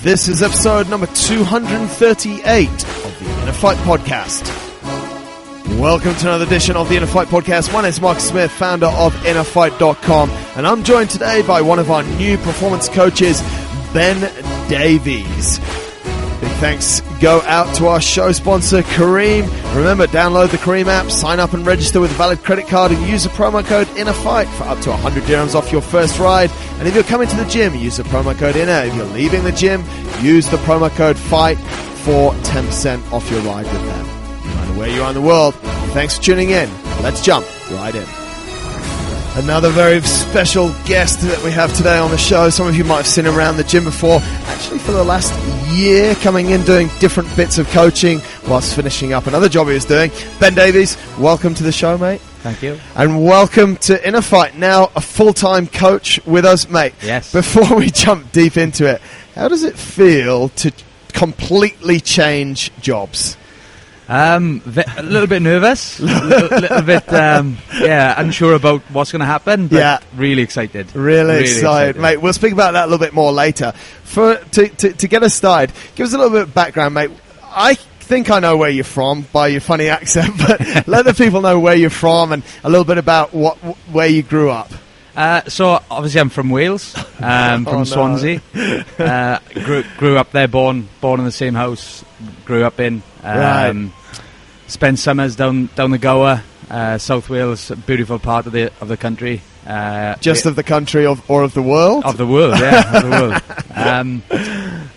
This is episode number 238 of the InnerFight-Podcast. Welcome to another edition of the InnerFight-Podcast. My name is Mark Smith, founder of InnerFight.com, and I'm joined today by one of our new performance coaches, Ben Davies. Big thanks go out to our show sponsor, Kareem. Remember, download the Kareem app, sign up and register with a valid credit card, and use the promo code InnerFight for up to 100 dirhams off your first ride. And if you're coming to the gym, use the promo code INNER. If you're leaving the gym, use the promo code FIGHT for 10% off your ride with them. No matter where you are in the world, thanks for tuning in. Let's jump right in. Another very special guest that we have today on the show. Some of you might have seen him around the gym before. Actually, for the last year, coming in, doing different bits of coaching whilst finishing up another job he was doing. Ben Davies, welcome to the show, mate. Thank you. And welcome to InnerFight, now a full-time coach with us, mate. Yes. Before we jump deep into it, how does it feel to completely change jobs? A little bit nervous, a little bit, unsure about what's going to happen, but really excited. Really excited, mate. We'll speak about that a little bit more later. To get us started, give us a little bit of background, mate. I think I know where you're from by your funny accent, but let the people know where you're from and a little bit about where you grew up. So obviously I'm from Wales, from Swansea. Grew up there, born in the same house. Grew up in. Spent summers down the Gower, South Wales, a beautiful part of the country. Of the country or of the world? Of the world, yeah, of the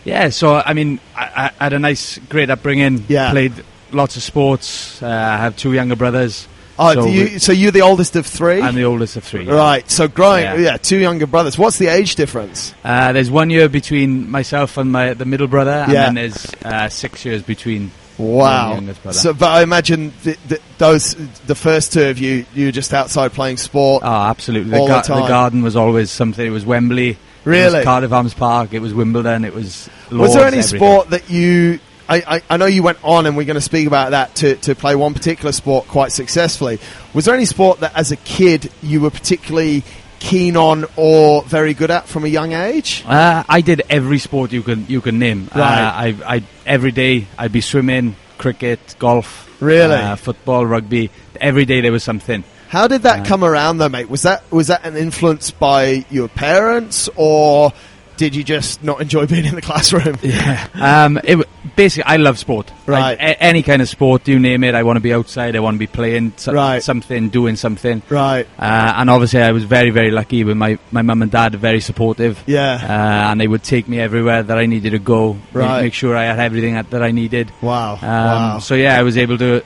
world. So I mean, I had a great upbringing. Yeah. Played lots of sports. I have two younger brothers. Oh, so you're the oldest of three? I'm the oldest of three. Yeah. Right, so two younger brothers. What's the age difference? There's 1 year between myself and the middle brother, and then there's 6 years between wow. the youngest brother. So, but I imagine the first two of you were just outside playing sport. Oh, absolutely. All the time. The garden was always something. It was Wembley. Really? It was Cardiff Arms Park. It was Wimbledon. It was Lords, was there any everything. sport that you... I know you went on, and we're going to speak about that, to play one particular sport quite successfully. Was there any sport that, as a kid, you were particularly keen on or very good at from a young age? I did every sport you can name. Right. I every day I'd be swimming, cricket, golf, really, football, rugby. Every day there was something. How did that come around, though, mate? Was that an influence by your parents, or did you just not enjoy being in the classroom? Yeah. Basically, I love sport. Right. Any kind of sport, you name it. I want to be outside. I want to be playing something, doing something. Right. And obviously, I was very, very lucky with my mum and dad, very supportive. Yeah. And they would take me everywhere that I needed to go. Right. Make sure I had everything that I needed. Wow. Wow. So yeah, I was able to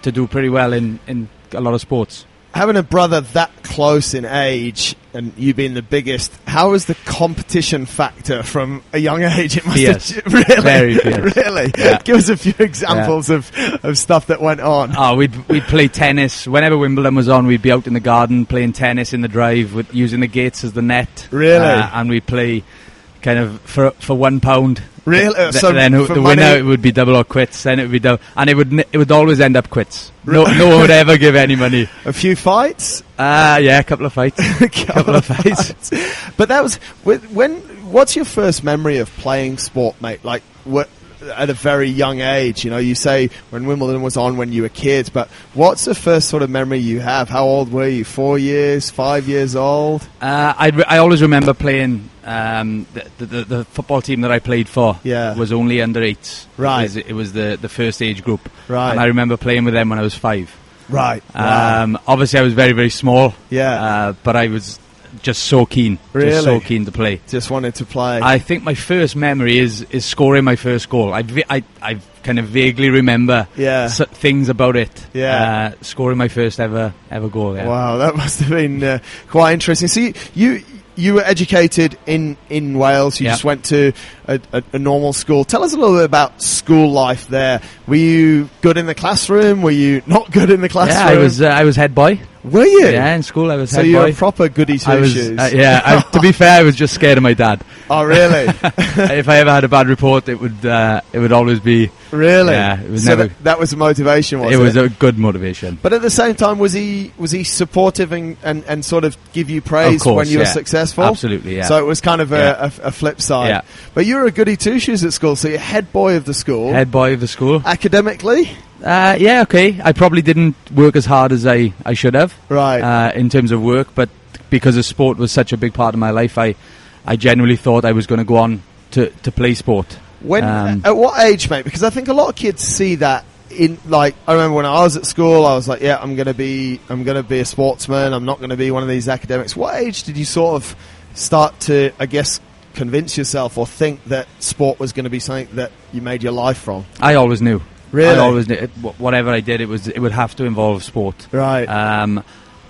do pretty well in a lot of sports. Having a brother that close in age and you being the biggest, how was the competition factor from a young age? It must have really, very fierce. Really. Yeah. Give us a few examples of stuff that went on. Oh, we'd play tennis whenever Wimbledon was on. We'd be out in the garden playing tennis in the drive using the gates as the net. Really, and we'd play kind of for £1. Really? So then the winner would be double or quits. Then it would be double, and it would always end up quits. No one would ever give any money. A few fights? A couple of fights. couple of fights. But that was what's your first memory of playing sport, mate? Like at a very young age, you say when Wimbledon was on when you were kids, but what's the first sort of memory you have? How old were you? 4 years, 5 years old? I always remember playing. The football team that I played for was only under 8s. Right. It was the first age group. Right. And I remember playing with them when I was 5. Right. Wow. Obviously, I was very, very small. Yeah. But I was just so keen. Really? Just so keen to play. Just wanted to play. I think my first memory is scoring my first goal. I kind of vaguely remember things about it. Yeah. Scoring my first ever goal. Yeah. Wow, that must have been quite interesting. So you were educated in Wales. You just went to a normal school. Tell us a little bit about school life there. Were you good in the classroom? Were you not good in the classroom? Yeah, I was head boy. Were you? Yeah, in school I was So head you're boy. a proper goody two-shoes. To be fair, I was just scared of my dad. Oh, really? If I ever had a bad report, it would always be... Really? Yeah, it was so never... that was the motivation, was it? It was a good motivation. But at the same time, was he supportive and sort of give you praise Of course, when you were yeah. successful? Absolutely, yeah. So it was kind of a flip side. Yeah. But you were a goody two-shoes at school, so you're head boy of the school. Head boy of the school. Academically? Yeah, okay. I probably didn't work as hard as I should have. Right. In terms of work, but because the sport was such a big part of my life, I genuinely thought I was going to go on to play sport. When at what age, mate? Because I think a lot of kids see that in, like, I remember when I was at school, I was like, yeah, I'm going to be a sportsman. I'm not going to be one of these academics. What age did you sort of start to, I guess, convince yourself or think that sport was going to be something that you made your life from? I always knew. Really? I always knew. Whatever I did, it would have to involve sport. Right.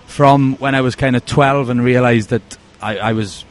From when I was kind of 12 and realised that I was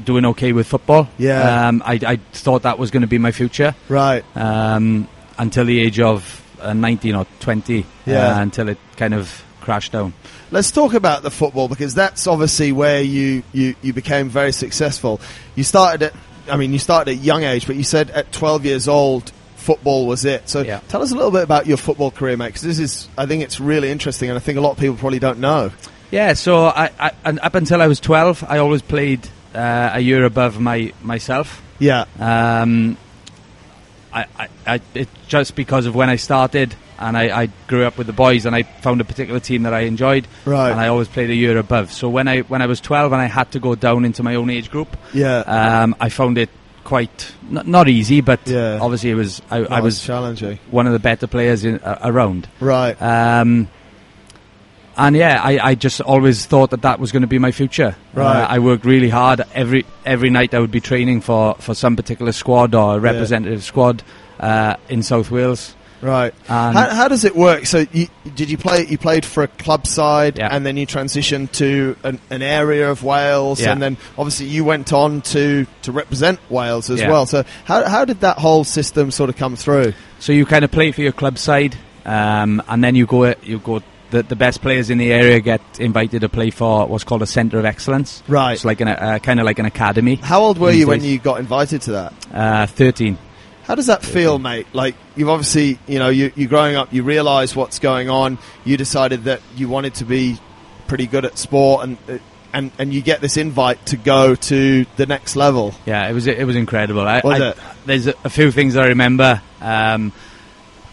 doing okay with football. Yeah. I thought that was going to be my future. Right. Until the age of 19 or 20. Yeah. Until it kind of crashed down. Let's talk about the football, because that's obviously where you became very successful. You started at a young age, but you said at 12 years old, football was it. So yeah. Tell us a little bit about your football career, mate, because I think it's really interesting, and I think a lot of people probably don't know. Yeah, so and up until I was 12, I always played a year above myself. Yeah. It just because of when I started, and I grew up with the boys, and I found a particular team that I enjoyed, right. And I always played a year above. So when I was 12 and I had to go down into my own age group, yeah, I found it quite not easy, but yeah. Obviously it was I was challenging, one of the better players around, right. And yeah, I just always thought that was going to be my future. Right. I worked really hard. Every night I would be training for some particular squad or a representative squad in South Wales. Right. How does it work? So you played for a club side, yeah. And then you transitioned to an area of Wales, yeah. And then obviously you went on to represent Wales as yeah. well. So how did that whole system sort of come through? So you kind of play for your club side, and then you go. The best players in the area get invited to play for what's called a centre of excellence. Right. It's like kind of like an academy. How old were you when you got invited to that? 13. How does that feel, mate? Like, you've obviously, you're growing up, you realise what's going on, you decided that you wanted to be pretty good at sport, and you get this invite to go to the next level. Yeah, it was incredible. There's a few things I remember.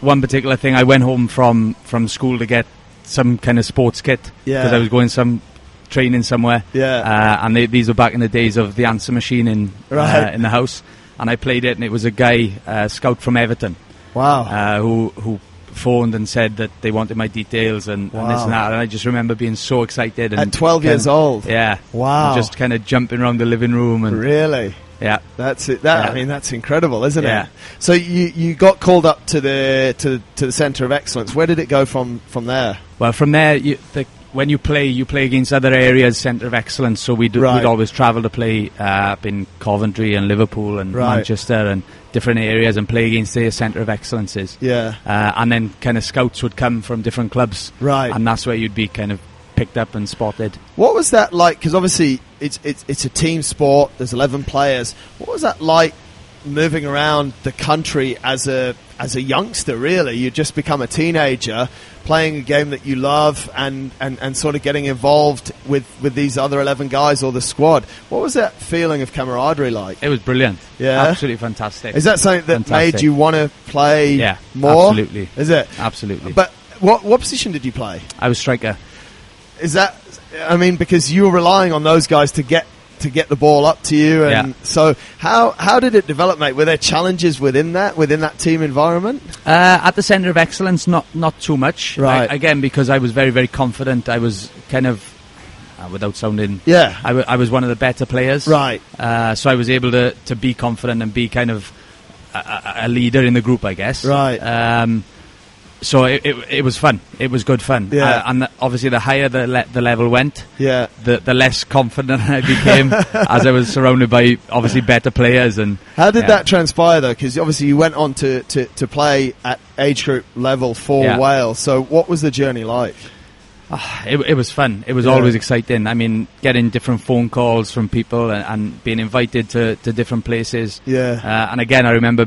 One particular thing, I went home from school to get some kind of sports kit, because I was going some training somewhere. Yeah. And these were back in the days of the answer machine in the house, and I played it, and it was a guy, scout from Everton. Wow. Who phoned and said that they wanted my details and this and that, and I just remember being so excited. And at 12 years old? Yeah. Wow. Just kind of jumping around the living room. And really? Yeah. That's it. I mean, that's incredible, isn't Yeah. it? So you got called up to the Centre of Excellence. Where did it go from there? Well, from there, when you play against other areas, Centre of Excellence. So we'd always travel to play up in Coventry and Liverpool and Manchester and different areas and play against their Centre of Excellences. Yeah. And then kind of scouts would come from different clubs. Right. And that's where you'd be kind of picked up and spotted. What was that like? Because obviously it's a team sport. There's 11 players. What was that like moving around the country as a youngster? Really, you just become a teenager playing a game that you love and sort of getting involved with these other 11 guys or the squad. What was that feeling of camaraderie like? It was brilliant. Yeah, absolutely fantastic. Is that something that made you want to play more? Absolutely. Is it? Absolutely. But what position did you play? I was striker. Is that? I mean, because you were relying on those guys to get the ball up to you, and so how did it develop, mate? Were there challenges within that team environment? At the Centre of Excellence, not too much. Right. Again, because I was very, very confident. I was kind of, without sounding, I was one of the better players. Right. So I was able to be confident and be kind of a leader in the group, I guess. Right. So it was fun. It was good fun. Yeah. And obviously, the higher the level went, the less confident I became as I was surrounded by obviously better players. And how did that transpire, though? Because obviously you went on to play at age group level for Wales. So what was the journey like? It was fun. It was always exciting. I mean, getting different phone calls from people and being invited to different places. Yeah. And again, I remember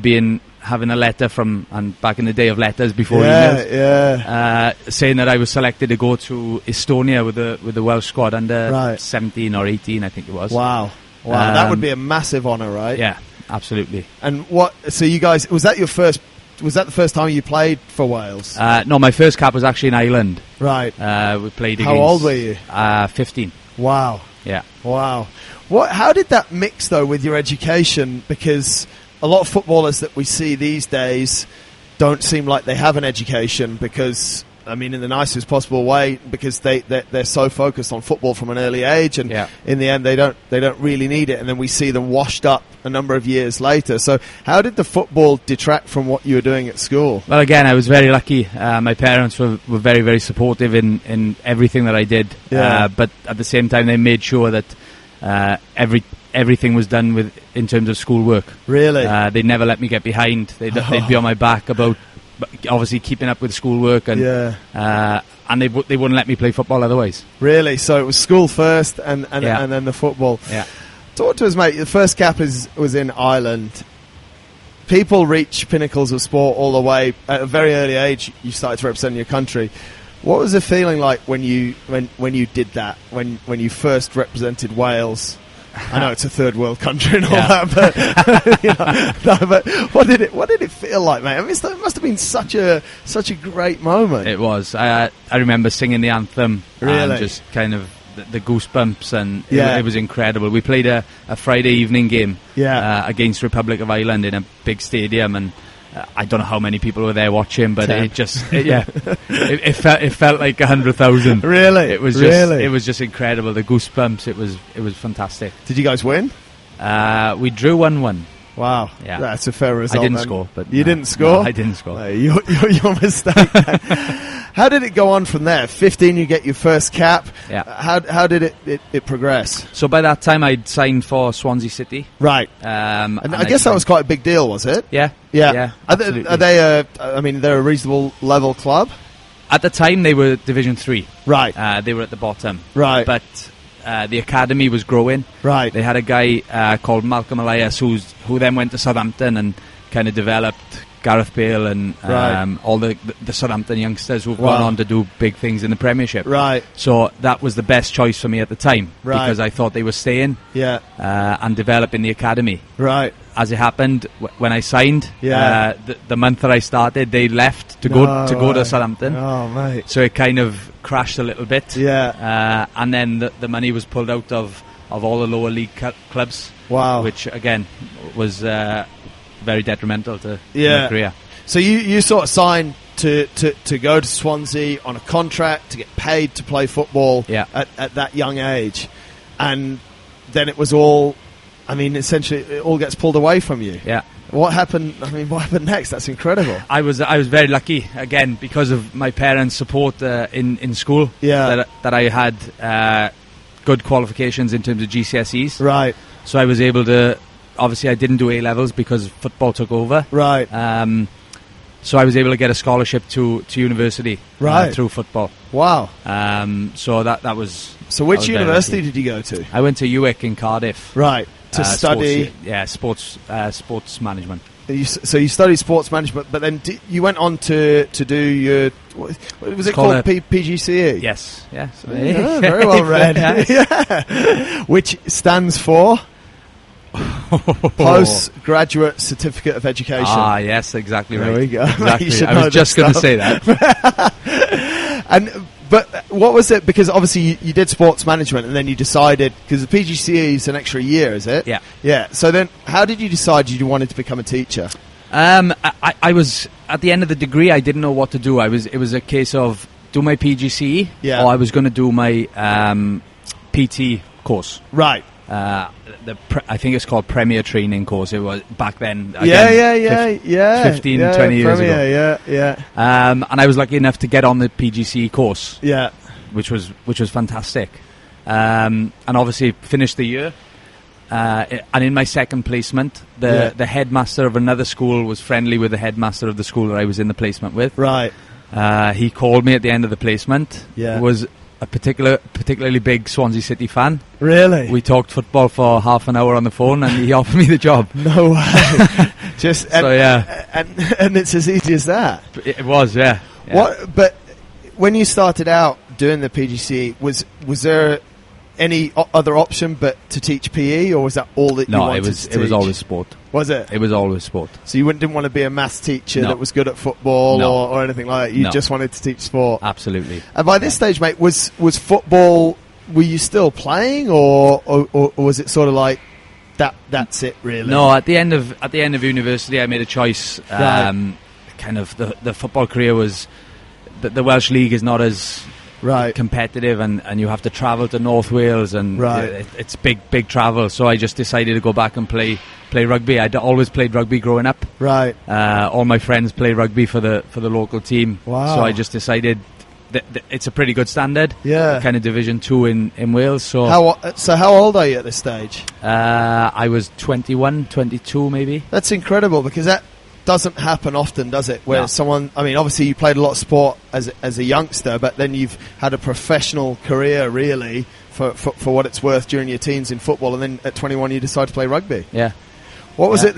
having a letter and back in the day of letters before emails, saying that I was selected to go to Estonia with the Welsh squad under 17 or 18, I think it was. Wow. That would be a massive honour, right? Yeah, absolutely. And so you guys, was that the first time you played for Wales? No, my first cap was actually in Ireland. Right. We played against... How old were you? 15. Wow. Yeah. Wow. How did that mix, though, with your education? Because a lot of footballers that we see these days don't seem like they have an education because, I mean, in the nicest possible way, because they're so focused on football from an early age, and in the end they don't really need it, and then we see them washed up a number of years later. So how did the football detract from what you were doing at school? Well, again, I was very lucky. My parents were very, very supportive in everything that I did, but at the same time they made sure that everything was done in terms of schoolwork. Really? They never let me get behind. They'd be on my back about obviously keeping up with schoolwork, and they wouldn't let me play football otherwise. Really? So it was school first and then the football. Yeah. Talk to us, mate. The first cap was in Ireland. People reach pinnacles of sport all the way at a very early age. You started to represent your country. What was the feeling like when you did that? When you first represented Wales? I know it's a third world country and all that, but what did it feel like, mate? I mean, it must have been such a great moment. It was. I remember singing the anthem. Really? And just kind of the goosebumps, and it was incredible. We played a Friday evening game against Republic of Ireland in a big stadium, and I don't know how many people were there watching, but it felt like 100,000. Really? It was just incredible. The goosebumps. It was fantastic. Did you guys win? We drew 1-1. Wow. Yeah. That's a fair result. I didn't score, but you didn't score? No, I didn't score. No, your mistake. How did it go on from there? 15, you get your first cap. Yeah. How did it progress? So by that time, I'd signed for Swansea City. Right. And I guess that was quite a big deal, was it? Yeah. Are they? They're a reasonable level club. At the time, they were Division 3. Right. They were at the bottom. Right. But the academy was growing. Right. They had a guy called Malcolm Elias who then went to Southampton and kind of developed Gareth Bale and all the Southampton youngsters who've gone on to do big things in the Premiership. Right. So that was the best choice for me at the time, because I thought they were staying and developing the academy. Right. As it happened, when I signed, the month that I started, they left to go to Southampton. Oh, mate. So it kind of crashed a little bit. Yeah. And then the money was pulled out of all the lower league clubs. Wow. Which, again, was very detrimental to my career. So you sort of signed to go to Swansea on a contract to get paid to play football at that young age. And then it was all... I mean, essentially, it all gets pulled away from you. Yeah. What happened? I mean, what happened next? That's incredible. I was very lucky, again, because of my parents' support in school. Yeah. That I had good qualifications in terms of GCSEs. Right. So I was able to... Obviously, I didn't do A-levels because football took over. Right. So I was able to get a scholarship to university through football. Wow. So that was... So which university did you go to? I went to UWIC in Cardiff. Right. To study... sports management. So you studied sports management, but then you went on to do your... What was it called? PGCE? Yes. Yeah. Very well read. Yeah. Which stands for... Postgraduate Certificate of Education. Ah, yes, exactly right. There we go. Exactly. I was just going to say that. But what was it? Because obviously you did sports management, and then you decided, because the PGCE is an extra year, is it? Yeah. Yeah. So then, how did you decide you wanted to become a teacher? I was at the end of the degree. I didn't know what to do. It was a case of do my PGCE, or I was going to do my PT course. Right. I think it's called Premier Training course. It was back then. Again, 15, 20 years ago. Yeah. And I was lucky enough to get on the PGCE course. Yeah. Which was fantastic. And obviously finished the year. And in my second placement, the headmaster of another school was friendly with the headmaster of the school that I was in the placement with. Right. He called me at the end of the placement. Yeah. Was a particularly big Swansea City fan. Really? We talked football for half an hour on the phone, and he offered me the job. No way. And it's as easy as that. It was, yeah. But when you started out doing the PGCE, was there any other option but to teach PE, or was that all that you wanted to teach? No, it was always sport. Was it? It was always sport. So you didn't want to be a maths teacher that was good at football or anything like that? You just wanted to teach sport? Absolutely. And by this stage, mate, was football, were you still playing, or was it sort of like that's it really? No, at the end of university I made a choice. Kind of the football career was the Welsh League is not as competitive, and you have to travel to North Wales, and it's big travel. So I just decided to go back and play rugby. I'd always played rugby growing up. Right. All my friends play rugby for the local team. Wow. So I just decided that it's a pretty good standard. Yeah. Kind of Division 2 in Wales. So how old are you at this stage? I was 21, 22 maybe. That's incredible, because that doesn't happen often, does it? Where someone, I mean, obviously you played a lot of sport as a youngster, but then you've had a professional career really for what it's worth during your teens in football, and then at 21 you decide to play rugby. Yeah. What was it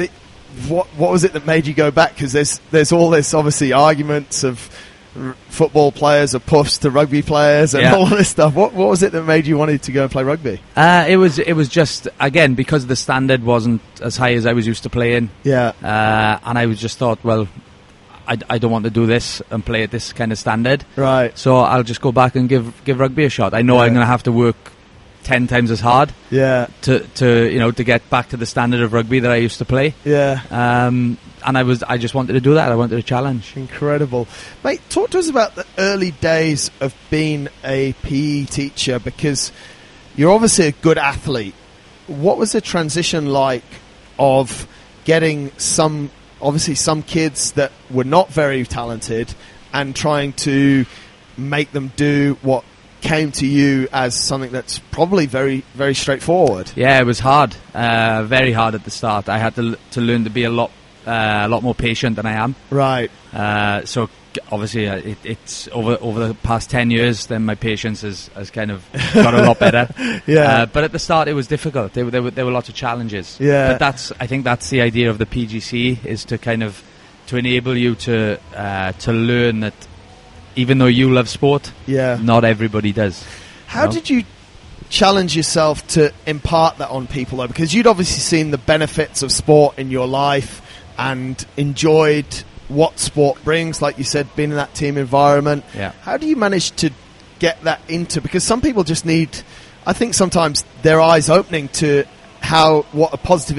that made you go back? Because there's all this obviously arguments of football players are puffs to rugby players and all this stuff. What was it that made you wanted to go and play rugby? It was just, again, because the standard wasn't as high as I was used to playing. Yeah. And I just thought, well, I don't want to do this and play at this kind of standard. Right. So I'll just go back and give rugby a shot. I know I'm going to have to work 10 times as hard. Yeah. To get back to the standard of rugby that I used to play. Yeah. And I just wanted to do that. I wanted a challenge. Incredible. Mate, talk to us about the early days of being a PE teacher, because you're obviously a good athlete. What was the transition like of getting some kids that were not very talented and trying to make them do what came to you as something that's probably very, very straightforward? Yeah, it was hard. Very hard at the start. I had to learn to be a lot more patient than I am. Right. So obviously it's over the past 10 years, then my patience has kind of got a lot better. Yeah. But at the start it was difficult. There were lots of challenges. Yeah. But I think that's the idea of the PGC, is to kind of to enable you to learn that even though you love sport, not everybody does. How did you challenge yourself to impart that on people, though? Because you'd obviously seen the benefits of sport in your life and enjoyed what sport brings, like you said, being in that team environment. Yeah. How do you manage to get that into, because some people just need, I think sometimes their eyes opening to what a positive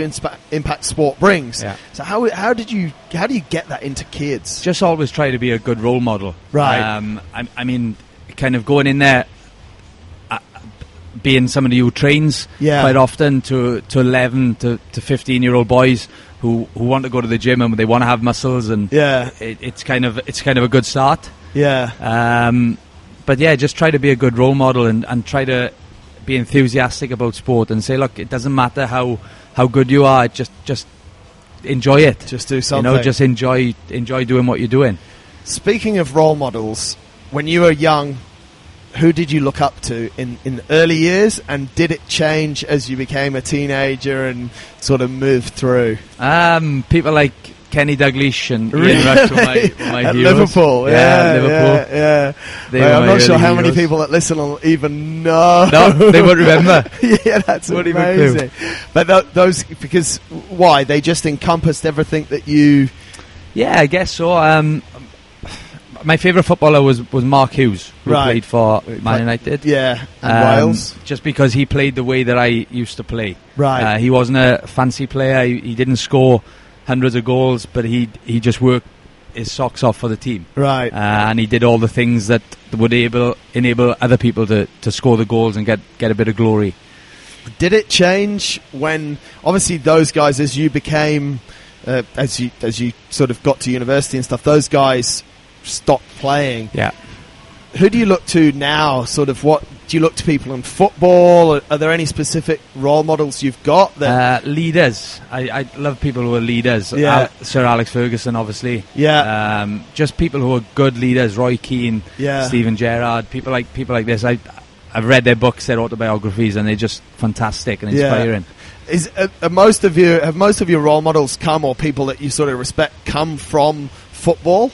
impact sport brings. Yeah. So how do you get that into kids? Just always try to be a good role model. Right. I mean, kind of going in there, being somebody who trains quite often to 11 to 15-year-old boys who want to go to the gym and they want to have muscles, and it's kind of a good start. Yeah. But yeah, just try to be a good role model and try to be enthusiastic about sport and say, look, it doesn't matter how good you are, just enjoy it. Just do something. Just enjoy doing what you're doing. Speaking of role models, when you were young, who did you look up to in the early years, and did it change as you became a teenager and sort of moved through? People like Kenny Dalglish and Ian Rush were my at heroes. Liverpool, Liverpool. Yeah. I'm not sure how many people that listen will even know. No, they won't remember. Yeah, that's amazing. But those, because why? They just encompassed everything that you... Yeah, I guess so. My favourite footballer was Mark Hughes, who played for Man United. Yeah, and Wales. Just because he played the way that I used to play. Right. He wasn't a fancy player. He didn't score hundreds of goals, but he just worked his socks off for the team. Right. And he did all the things that would enable other people to score the goals and get a bit of glory. Did it change when, obviously, those guys, as you became, as you sort of got to university and stuff, those guys stopped playing? Yeah. Who do you look to now? Sort of what Do you look to people in football? Are there any specific role models you've got? Leaders. I love people who are leaders. Yeah. Sir Alex Ferguson, obviously. Yeah. Just people who are good leaders. Roy Keane, Steven Gerrard, people like this. I've read their books, their autobiographies, and they're just fantastic and inspiring. Have most of your role models or people that you sort of respect come from football?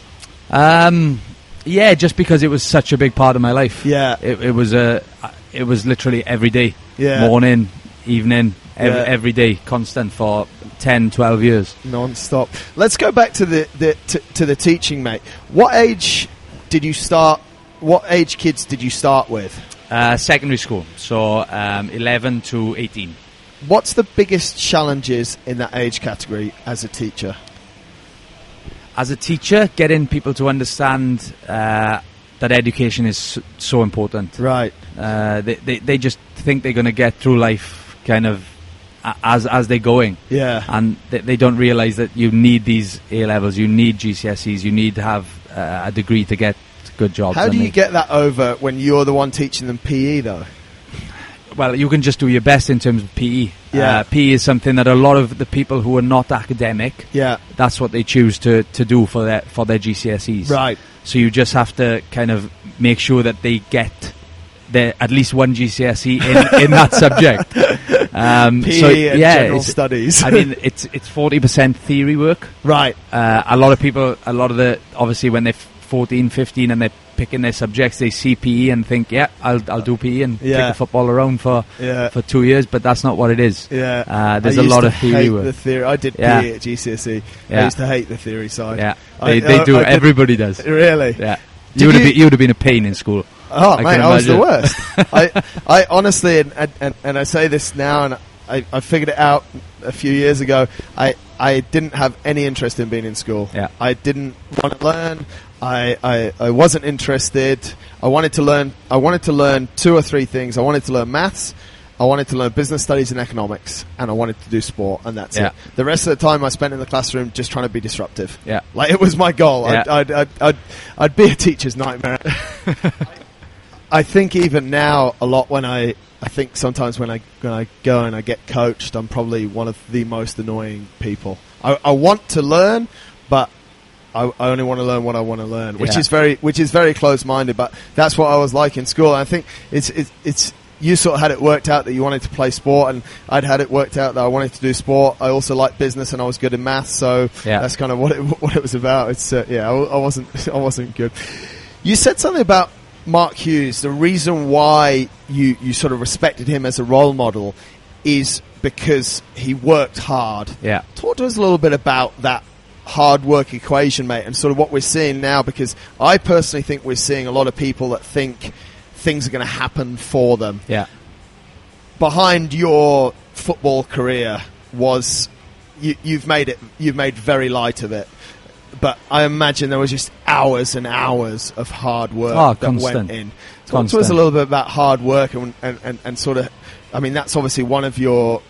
Yeah, just because it was such a big part of my life. Yeah, it was literally every day, morning, evening, every day, constant for 10, 12 years, non-stop. Let's go back to the teaching, mate. What age did you start? What age kids did you start with? Secondary school, so 11 to 18. What's the biggest challenges in that age category as a teacher? As a teacher, getting people to understand that education is so important. Right. They just think they're going to get through life kind of as they're going. Yeah. And they don't realise that you need these A-levels, you need GCSEs, you need to have a degree to get good jobs. How do you get that over when you're the one teaching them PE, though? Well, you can just do your best in terms of PE. Yeah. PE is something that a lot of the people who are not academic, that's what they choose to do for their GCSEs. Right. So you just have to kind of make sure that they get at least one GCSE in that subject. PE and general studies. I mean, it's 40% theory work. Right. A lot of obviously when they're 14, 15 and they're picking their subjects, they see PE and think, I'll do PE and kick the football around for 2 years, but that's not what it is. Yeah. There's a lot of theory work. The theory. I did PE at GCSE. I used to hate the theory side. Yeah, they do. Everybody does. Really? Yeah. You would have been a pain in school. Oh, mate, I was the worst. I honestly, and I say this now, and I figured it out a few years ago. I didn't have any interest in being in school. Yeah. I didn't want to learn. I wasn't interested. I wanted to learn 2 or 3 things. I wanted to learn maths, I wanted to learn business studies and economics, and I wanted to do sport, and that's it. The rest of the time I spent in the classroom just trying to be disruptive. Yeah. Like, it was my goal. Yeah. I'd be a teacher's nightmare. I think even now a lot when I think sometimes when I go and I get coached, I'm probably one of the most annoying people. I want to learn, but I only want to learn what I want to learn, which is very close-minded. But that's what I was like in school. And I think it's you sort of had it worked out that you wanted to play sport, and I'd had it worked out that I wanted to do sport. I also liked business, and I was good in maths, so that's kind of what it was about. It's I wasn't good. You said something about Mark Hughes. The reason why you sort of respected him as a role model is because he worked hard. Yeah. Talk to us a little bit about that hard work equation, mate, and sort of what we're seeing now, because I personally think we're seeing a lot of people that think things are going to happen for them. Yeah. Behind your football career was you've made very light of it, but I imagine there was just hours and hours of hard work that went in. Talk to us a little bit about hard work and sort of, I mean, that's obviously one of your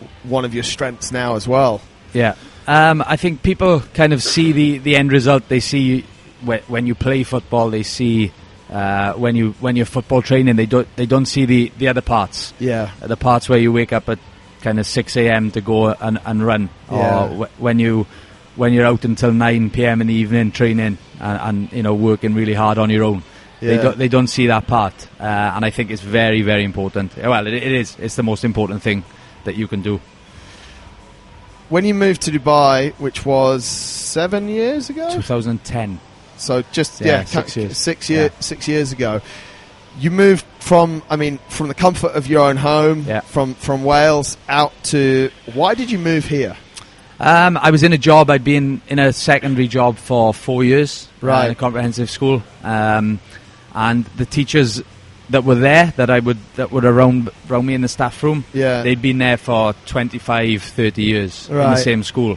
strengths now as well. Yeah. I think people kind of see the end result. They see when you play football. They see when you're football training. They don't see the other parts. Yeah, the parts where you wake up at kind of 6 a.m. to go and run, or when you're out until 9 p.m. in the evening training and working really hard on your own. Yeah. They don't see that part, and I think it's very, very important. Well, it is. It's the most important thing that you can do. When you moved to Dubai, which was 7 years ago? 2010. So just 6 years. 6 years ago. You moved from the comfort of your own home, from Wales out to. Why did you move here? I was in a job. I'd been in a secondary job for 4 years, right, in a comprehensive school, and the teachers that were there that were around me in the staff room, they'd been there for 25, 30 years in the same school,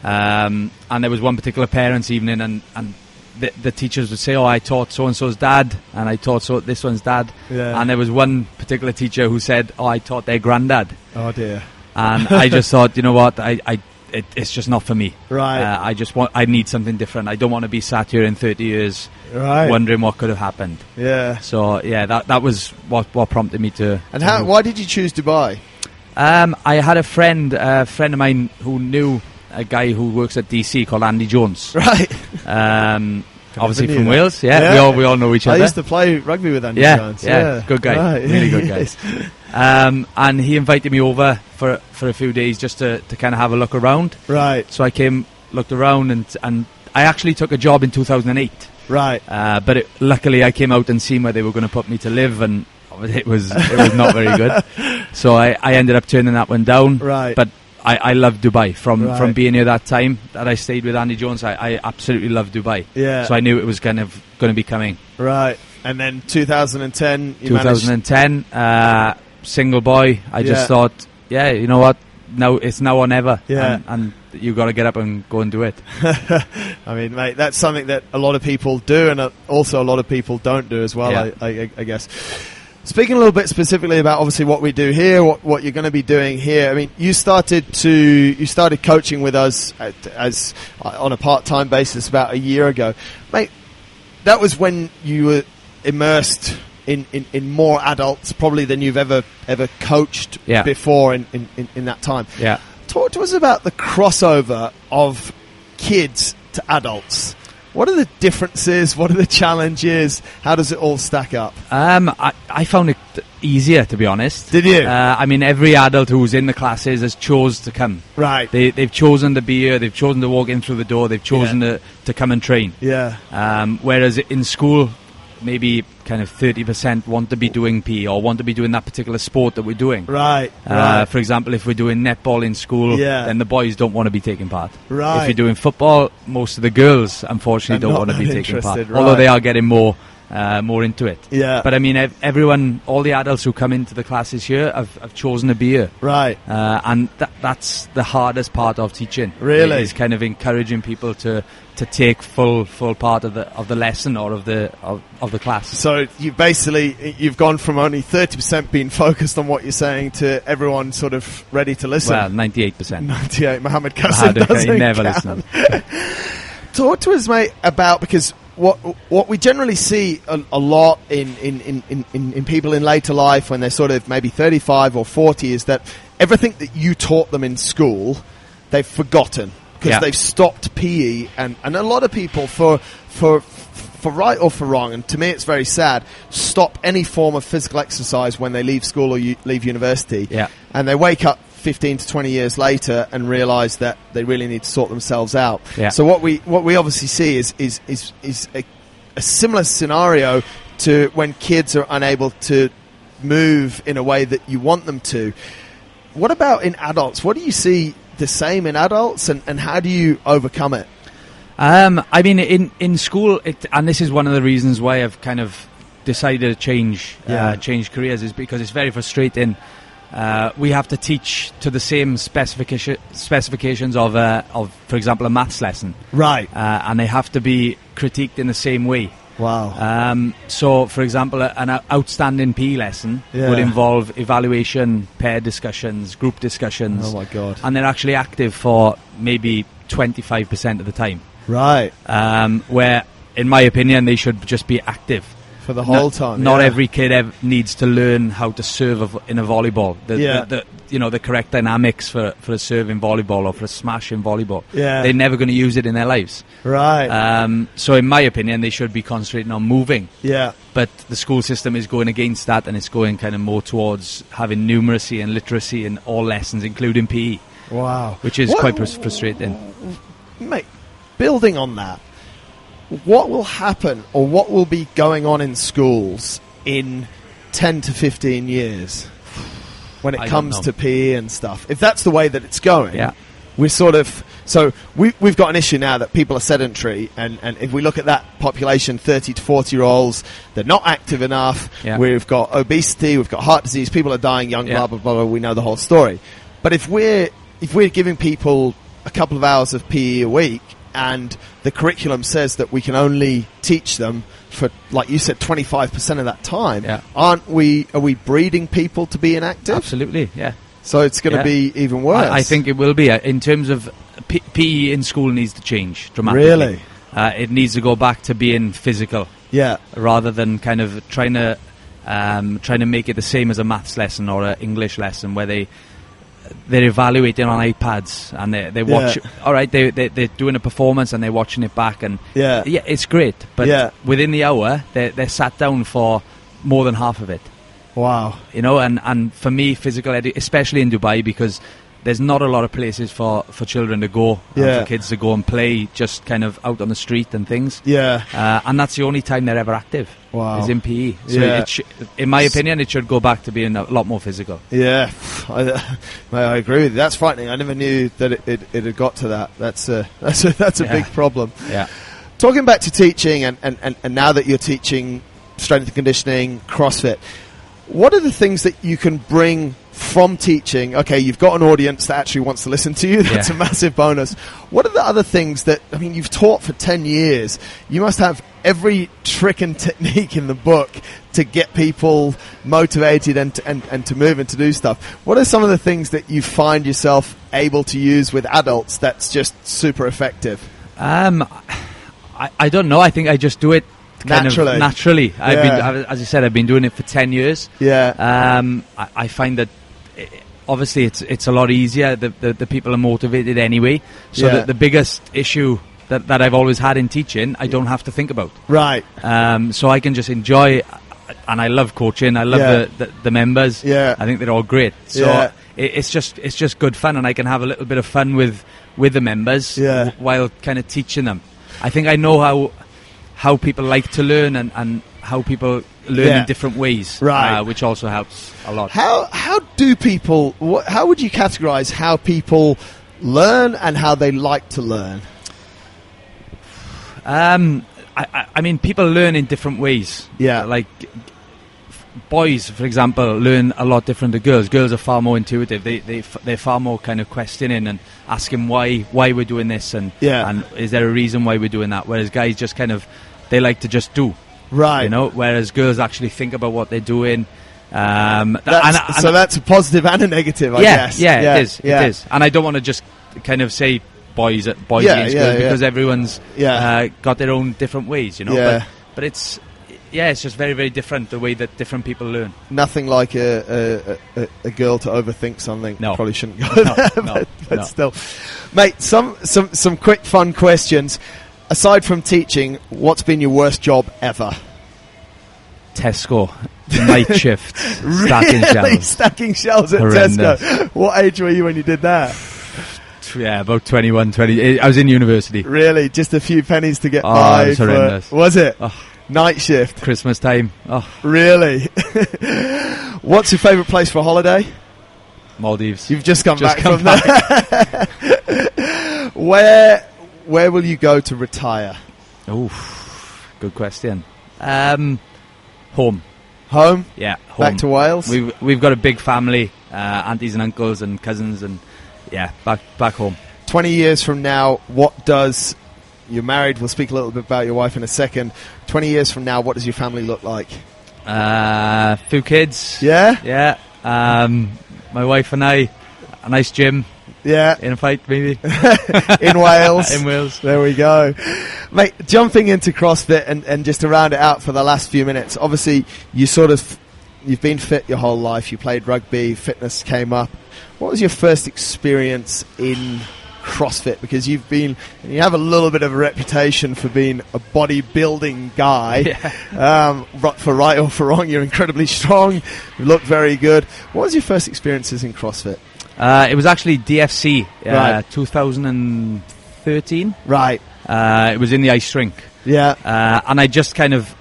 and there was one particular parents' evening, and the teachers would say, "Oh, I taught so and so's dad, and I taught this one's dad," and there was one particular teacher who said, "Oh, I taught their granddad." Oh dear. And I just thought, you know what, it's just not for me. Right. I need something different. I don't want to be sat here in 30 years wondering what could have happened. Yeah. So that was what prompted me to. And why did you choose Dubai? I had a friend of mine who knew a guy who works at DC called Andy Jones. Right. Obviously from Wales. Yeah. We all know each other. I used to play rugby with Andy Jones. Yeah. Good guy. Right. Really good guy. And he invited me over for a few days just to kind of have a look around. Right. So I came, looked around, and I actually took a job in 2008. Right. But luckily I came out and seen where they were going to put me to live, and it was not very good. So I ended up turning that one down. Right. But I love Dubai from being here that time that I stayed with Andy Jones. I absolutely love Dubai. Yeah. So I knew it was kind of going to be coming. Right. And then 2010. 2010. Single boy. I just thought, you know what? No, it's now or never. Yeah. And you got to get up and go and do it. I mean, mate, that's something that a lot of people do, and also a lot of people don't do as well. Yeah. I guess. Speaking a little bit specifically about obviously what we do here, what you're going to be doing here. I mean, you started coaching with us as on a part-time basis about a year ago, mate. That was when you were immersed in more adults probably than you've ever coached before in that time. Yeah. Talk to us about the crossover of kids to adults. What are the differences? What are the challenges? How does it all stack up? I found it easier, to be honest. Did you? I mean, every adult who's in the classes has chose to come. Right. They've chosen to be here. They've chosen to walk in through the door. They've chosen to come and train. Yeah. Whereas in school, maybe kind of 30% want to be doing PE or want to be doing that particular sport that we're doing. Right. For example, if we're doing netball in school, then the boys don't want to be taking part. Right. If you're doing football, most of the girls, unfortunately, don't want to be taking part. Right. Although they are getting more into it. Yeah. But I mean, everyone, all the adults who come into the classes here have chosen to be here. Right. And that's the hardest part of teaching. Really? Is kind of encouraging people to take full part of the lesson or of the class. So you've gone from only 30% being focused on what you're saying to everyone sort of ready to listen. Well, 98%. 98. Mohammed Qasim doesn't never count. listen. Talk to us, mate, about, because what we generally see a lot in people in later life when they're sort of maybe 35 or 40 is that everything that you taught them in school, they've forgotten because they've stopped PE, and a lot of people for right or for wrong, and to me it's very sad, stop any form of physical exercise when they leave school or leave university, and they wake up 15 to 20 years later and realise that they really need to sort themselves out. Yeah. So what we obviously see is a similar scenario to when kids are unable to move in a way that you want them to. What about in adults? What do you see the same in adults, and how do you overcome it? I mean, in school, and this is one of the reasons why I've kind of decided to change careers, is because it's very frustrating. We have to teach to the same specifications of, for example, a maths lesson. Right. And they have to be critiqued in the same way. Wow. So, for example, an outstanding PE lesson would involve evaluation, pair discussions, group discussions. Oh, my God. And they're actually active for maybe 25% of the time. Right. Where, in my opinion, they should just be active. For the whole time. Not every kid needs to learn how to serve in a volleyball. The correct dynamics for a serve in volleyball or for a smash in volleyball. Yeah. They're never going to use it in their lives. Right. So in my opinion, they should be concentrating on moving. Yeah. But the school system is going against that, and it's going kind of more towards having numeracy and literacy in all lessons, including PE. Wow. Which is quite frustrating. Mate, building on that, what will happen, or what will be going on in schools in 10 to 15 years when it comes to PE and stuff? If that's the way that it's going, we're sort of... So we've got an issue now that people are sedentary, and if we look at that population, 30 to 40-year-olds, they're not active enough. Yeah. We've got obesity, we've got heart disease, people are dying young, blah, blah, blah, we know the whole story. But if we're giving people a couple of hours of PE a week, and the curriculum says that we can only teach them for, like you said, 25% of that time, are we breeding people to be inactive? Absolutely, yeah. So it's going to be even worse. I think it will be. In terms of PE in school needs to change dramatically. Really? It needs to go back to being physical. Yeah. Rather than kind of trying to make it the same as a maths lesson or an English lesson where they're evaluating on iPads and they watch. All right, they're doing a performance and they're watching it back, and it's great. But within the hour, they're sat down for more than half of it. Wow. And for me, physical especially in Dubai, because there's not a lot of places for children to go, and for kids to go and play just kind of out on the street and things. Yeah. And that's the only time they're ever active. Wow. Is in PE. So in my opinion, it should go back to being a lot more physical. Yeah. I agree with you. That's frightening. I never knew that it had got to that. That's a big problem. Yeah. Talking back to teaching and now that you're teaching strength and conditioning, CrossFit, what are the things that you can bring from teaching? Okay, you've got an audience that actually wants to listen to you. That's a massive bonus. What are the other things that, you've taught for 10 years. You must have every trick and technique in the book to get people motivated and to move and to do stuff. What are some of the things that you find yourself able to use with adults that's just super effective? I don't know. I think I just do it naturally. As you said, I've been doing it for 10 years. Yeah. I find that obviously it's a lot easier. The people are motivated anyway. So that the biggest issue that I've always had in teaching, I don't have to think about. Right. So I can just enjoy, and I love coaching. I love the members. Yeah. I think they're all great. So it's just good fun, and I can have a little bit of fun with the members while kind of teaching them. I think I know how people like to learn and how people learn in different ways, which also helps a lot. How do people? How would you categorize how people learn and how they like to learn? I mean, people learn in different ways. Yeah, like boys, for example, learn a lot different to girls. Girls are far more intuitive. They're far more kind of questioning and asking why we're doing this and is there a reason why we're doing that. Whereas guys just kind of they like to just do. Right. Whereas girls actually think about what they're doing. So that's a positive and a negative, I guess. Yeah, it is. And I don't want to just kind of say boys against girls because everyone's got their own different ways, But it's just very, very different the way that different people learn. Nothing like a girl to overthink something. No. Probably shouldn't go there, but still. Mate, some quick fun questions. Aside from teaching, what's been your worst job ever? Tesco. Night shift. Stacking shelves at Horrendous. Tesco. What age were you when you did that? Yeah, about 21, 20. I was in university. Really? Just a few pennies to get by? It was horrendous. Was it? Night shift. Christmas time. Really? What's your favourite place for a holiday? Maldives. You've just come back from there. Where will you go to retire? Good question. Home. Home? Yeah, home. Back to Wales? We've got a big family, aunties and uncles and cousins, and back home. 20 years from now, you're married, we'll speak a little bit about your wife in a second. 20 years from now, what does your family look like? Few kids. Yeah? Yeah. My wife and I, a nice gym. Yeah. In a fight, maybe. In Wales. In Wales. There we go. Mate, jumping into CrossFit and just to round it out for the last few minutes, obviously you've been fit your whole life. You played rugby, fitness came up. What was your first experience in CrossFit? Because you have a little bit of a reputation for being a bodybuilding guy. Yeah. For right or for wrong, you're incredibly strong. You look very good. What was your first experiences in CrossFit? It was actually DFC, 2013. Right. It was in the ice rink. Yeah. And I just kind of,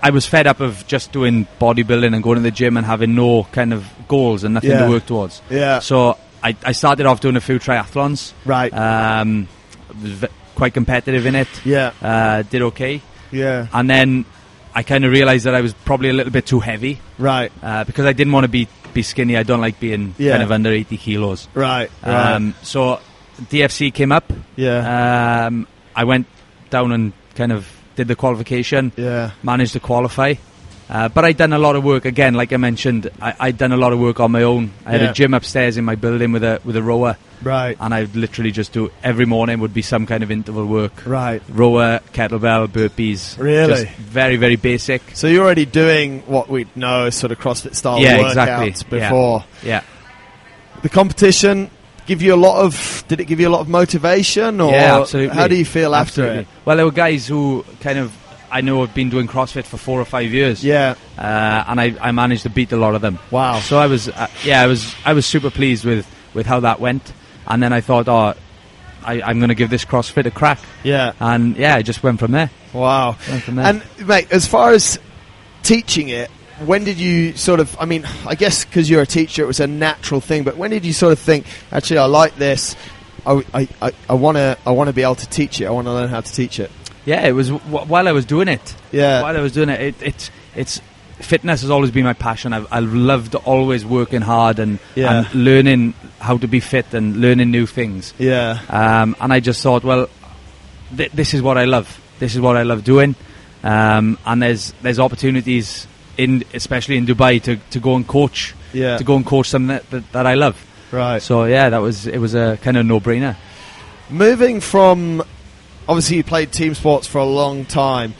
I was fed up of just doing bodybuilding and going to the gym and having no kind of goals and nothing to work towards. Yeah. So I started off doing a few triathlons. Right. Was quite competitive in it. Yeah. Did okay. Yeah. And then I kind of realised that I was probably a little bit too heavy. Right. Because I didn't want to be skinny. I don't like being kind of under 80 kilos. Right. So DFC came up. Yeah. I went down and kind of did the qualification. Yeah. Managed to qualify. But I'd done a lot of work, again, like I mentioned, I'd done a lot of work on my own. I had a gym upstairs in my building with a rower. Right. And I'd literally just do, every morning would be some kind of interval work. Right. Rower, kettlebell, burpees. Really? Just very, very basic. So you're already doing what we know as sort of CrossFit style workouts before. Yeah. The competition did it give you a lot of motivation, or yeah, absolutely. How do you feel after it? Well, there were guys who kind of, I know, have been doing CrossFit for 4 or 5 years. Yeah. And I managed to beat a lot of them. Wow. So I was super pleased with how that went. And then I thought, I'm going to give this CrossFit a crack. Yeah. And I just went from there. Wow. And mate, as far as teaching it, when did you sort of, I mean, I guess because you're a teacher, it was a natural thing, but when did you sort of think, actually, I like this, I want to be able to teach it, I want to learn how to teach it? Yeah, it was while I was doing it. Yeah. While I was doing it, it's fitness has always been my passion. I've loved always working hard and learning how to be fit and learning new things. Yeah. And I just thought, well, this is what I love. This is what I love doing. And there's opportunities especially in Dubai to go and coach. Yeah. To go and coach something that I love. Right. So it was a kind of no-brainer. Moving from, obviously you played team sports for a long time.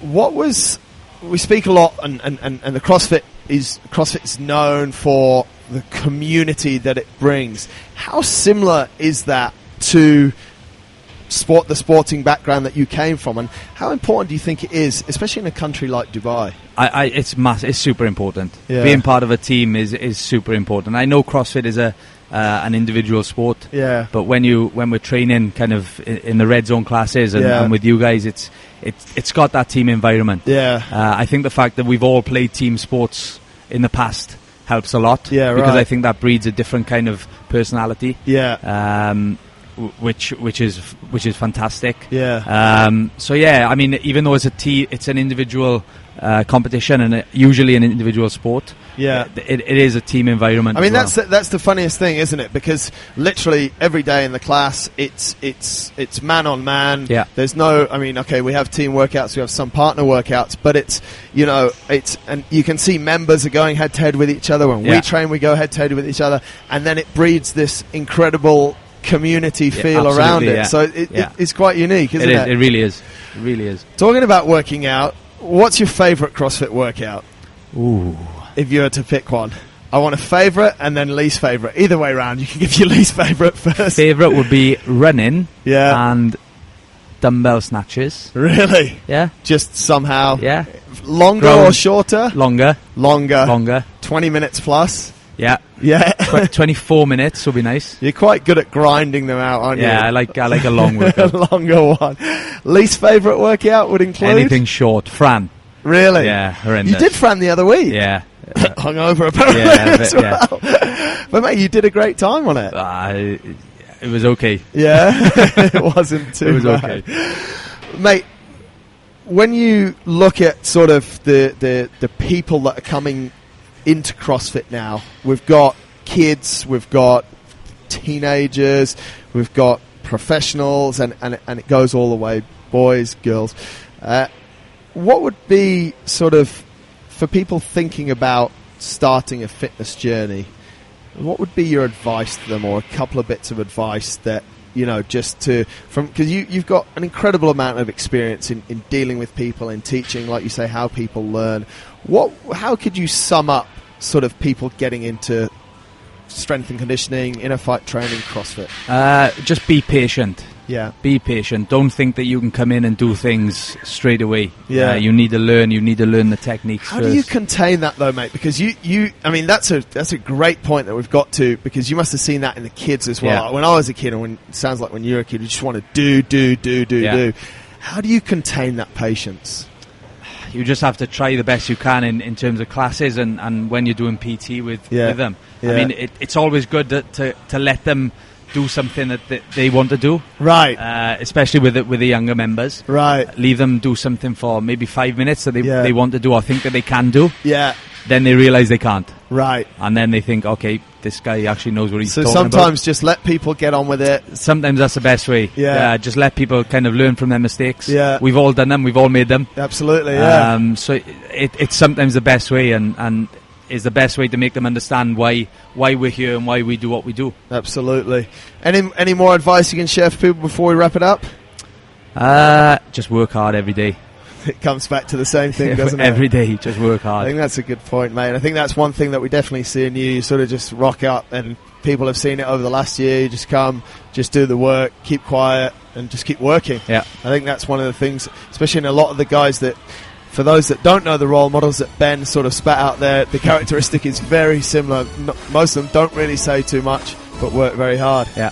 We speak a lot, and the CrossFit is known for the community that it brings. How similar is that to the sporting background that you came from, and how important do you think it is, especially in a country like Dubai? It's super important. Yeah. Being part of a team is super important. I know CrossFit is an individual sport. Yeah. But when we're training kind of in the red zone classes and with you guys, it's got that team environment. Yeah. I think the fact that we've all played team sports in the past helps a lot. Yeah, because right. I think that breeds a different kind of personality. Yeah. Which is fantastic. Yeah. I mean, even though it's an individual competition and usually an individual sport. Yeah. It is a team environment. I mean, that's the funniest thing, isn't it? Because literally every day in the class, it's man on man. Yeah. There's no, I mean, okay, we have team workouts, we have some partner workouts, but it's and you can see members are going head to head with each other. When we train, we go head to head with each other, and then it breeds this incredible community feel around it. Yeah. So it's quite unique, isn't it? It really is. It really is. Talking about working out, what's your favourite CrossFit workout? Ooh. If you were to pick one. I want a favourite and then least favourite. Either way round, you can give your least favourite first. Favourite would be running and dumbbell snatches. Really? Yeah. Just somehow? Yeah. Longer or shorter? Longer. 20 minutes plus? Yeah. Yeah. 24 minutes will be nice. You're quite good at grinding them out, aren't you? Yeah, I like a long workout. A longer one. Least favourite workout would include? Anything short. Fran. Really? Yeah, horrendous. You did Fran the other week? Yeah. Hungover apparently as well. Yeah. But mate, you did a great time on it. It was okay. Yeah? It wasn't too bad. It was okay. Mate, when you look at sort of the people that are coming into CrossFit now, we've got kids, we've got teenagers, we've got professionals, and it goes all the way, boys, girls. What would be sort of, for people thinking about starting a fitness journey, what would be your advice to them, or a couple of bits of advice that, because you've got an incredible amount of experience in dealing with people, in teaching, like you say, how people learn. How could you sum up sort of people getting into strength and conditioning, inner fight training, CrossFit? Just be patient. Yeah. Be patient. Don't think that you can come in and do things straight away. Yeah. You need to learn. You need to learn the techniques How first. do you contain that though, mate? Because I mean, that's a great point that we've got to, because you must have seen that in the kids as well. Yeah. Like when I was a kid, and it sounds like when you're a kid, you just want to do. How do you contain that patience? You just have to try the best you can in terms of classes and when you're doing PT with them. Yeah. I mean, it's always good to let them do something that they want to do. Right. Especially with the younger members. Right. Leave them do something for maybe 5 minutes that they want to do or think that they can do. Yeah. Then they realise they can't. Right. And then they think, okay, this guy actually knows what he's So talking sometimes just let people get on with it. Sometimes that's the best way. Yeah. Just let people kind of learn from their mistakes. Yeah. We've all done them. We've all made them. Absolutely, yeah. So it's sometimes the best way, and is the best way to make them understand why we're here and why we do what we do. Absolutely. Any more advice you can share for people before we wrap it up? Just work hard every day. It comes back to the same thing, doesn't it? Every day, just work I hard. think that's a good point, mate. I think that's one thing that we definitely see in you. You sort of just rock up, and people have seen it over the last year. You just come, just do the work, keep quiet, and just keep working. Yeah. I think that's one of the things, especially in a lot of the guys that, for those that don't know the role models that Ben sort of spat out there, the characteristic is very similar. Most of them don't really say too much, but work very hard. Yeah.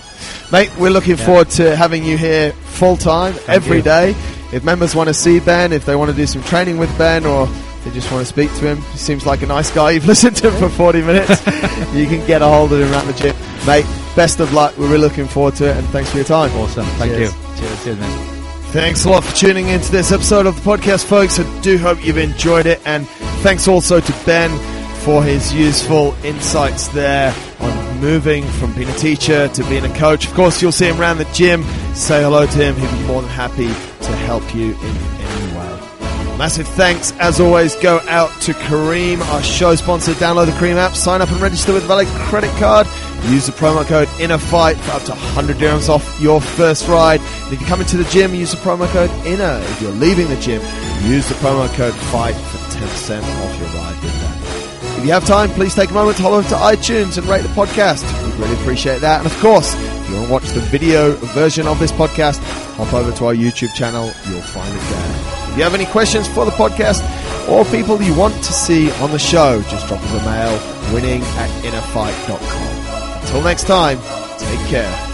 Mate, we're looking forward to having you here full-time, every day. If members want to see Ben, if they want to do some training with Ben, or they just want to speak to him, he seems like a nice guy. You've listened to him for 40 minutes. You can get a hold of him at the gym. Mate, best of luck. We're really looking forward to it, and thanks for your time. Awesome. Thank Cheers. you. Cheers, man. Thanks a lot for tuning into this episode of the podcast, folks. I do hope you've enjoyed it, and thanks also to Ben for his useful insights there on moving from being a teacher to being a coach. Of course, you'll see him around the gym. Say hello to him. He'll be more than happy to help you in any way. Massive thanks, as always, go out to Kareem, our show sponsor. Download the Kareem app, sign up and register with a valid credit card. Use the promo code InnerFight for up to 100 dirhams off your first ride. And if you come into the gym, use the promo code INNER. If you're leaving the gym, use the promo code FIGHT for 10% off your ride with them. If you have time, please take a moment to hop over to iTunes and rate the podcast. We'd really appreciate that. And of course, if you want to watch the video version of this podcast, hop over to our YouTube channel. You'll find it there. If you have any questions for the podcast or people you want to see on the show, just drop us a mail, winning@innerfight.com. Until next time, take care.